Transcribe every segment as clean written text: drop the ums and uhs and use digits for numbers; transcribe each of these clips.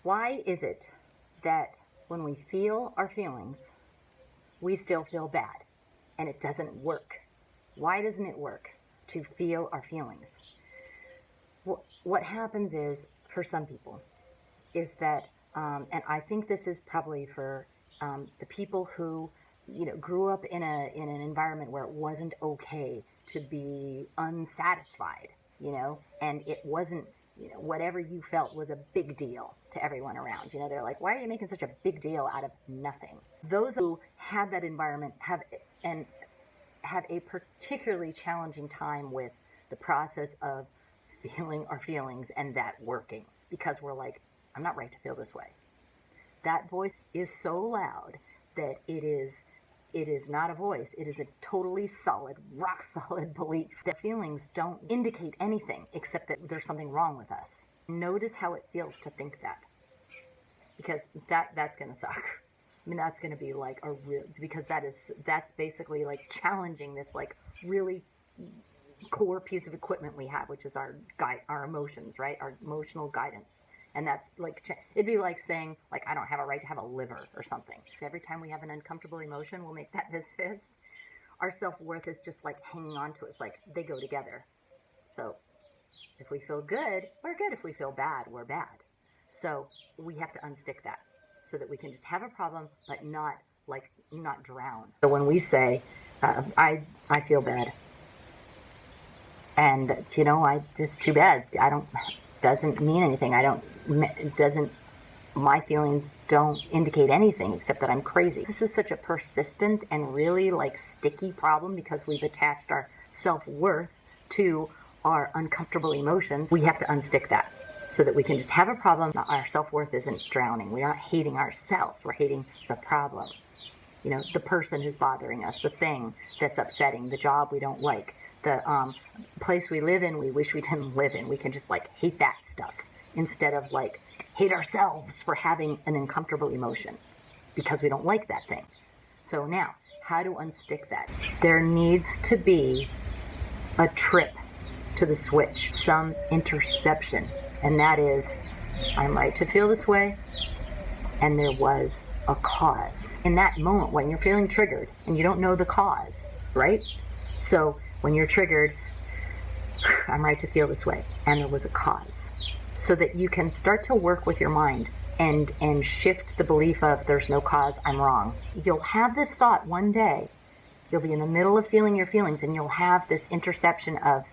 Why is it that when we feel our feelings, we still feel bad and it doesn't work? Why doesn't it work to feel our feelings? What happens is, for some people, is that, and I think this is probably for the people who, grew up in an environment where it wasn't okay to be unsatisfied, and it wasn't, whatever you felt was a big deal to everyone around. They're like, why are you making such a big deal out of nothing? Those who had that environment have a particularly challenging time with the process of feeling our feelings and that working, because we're like, I'm not right to feel this way. That voice is so loud that it is not a voice. It is a totally solid, rock solid belief that feelings don't indicate anything except that there's something wrong with us. Notice how it feels to think that, because that's going to suck. I mean, that's going to be like a real, because that's basically like challenging this like really core piece of equipment we have, which is our emotions, right? Our emotional guidance. And that's like, it'd be like saying, like, I don't have a right to have a liver or something. Every time we have an uncomfortable emotion, we'll make that this fist. Our self-worth is just like hanging on to it. It's like they go together. So if we feel good, we're good. If we feel bad, we're bad. So we have to unstick that so that we can just have a problem, but not drown. So when we say, I feel bad, and it's too bad. Doesn't mean anything. My feelings don't indicate anything except that I'm crazy. This is such a persistent and really like sticky problem because we've attached our self-worth to our uncomfortable emotions. We have to unstick that so that we can just have a problem. Our self-worth isn't drowning. We aren't hating ourselves. We're hating the problem. The person who's bothering us, the thing that's upsetting, the job we don't like, the place we live in we wish we didn't live in. We can just like hate that stuff instead of like hate ourselves for having an uncomfortable emotion because we don't like that thing. So now, how to unstick that? There needs to be a trip to the switch, some interception, and that is, I'm right to feel this way, and there was a cause. In that moment when you're feeling triggered and you don't know the cause, right? So when you're triggered, I'm right to feel this way, and there was a cause. So that you can start to work with your mind and shift the belief of there's no cause, I'm wrong. You'll have this thought one day, you'll be in the middle of feeling your feelings, and you'll have this interception of,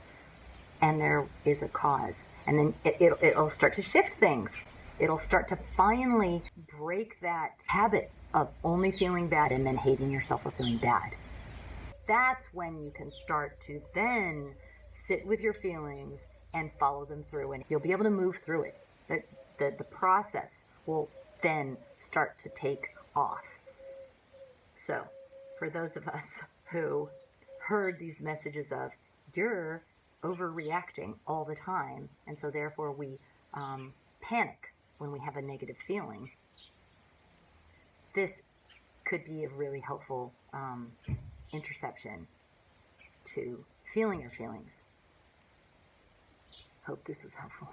and there is a cause. And then it'll start to shift things. It'll start to finally break that habit of only feeling bad and then hating yourself for feeling bad. That's when you can start to then sit with your feelings and follow them through, and you'll be able to move through it. The process will then start to take off. So for those of us who heard these messages of you're overreacting all the time, and so therefore we panic when we have a negative feeling, this could be a really helpful interception to feeling your feelings. Hope this is helpful.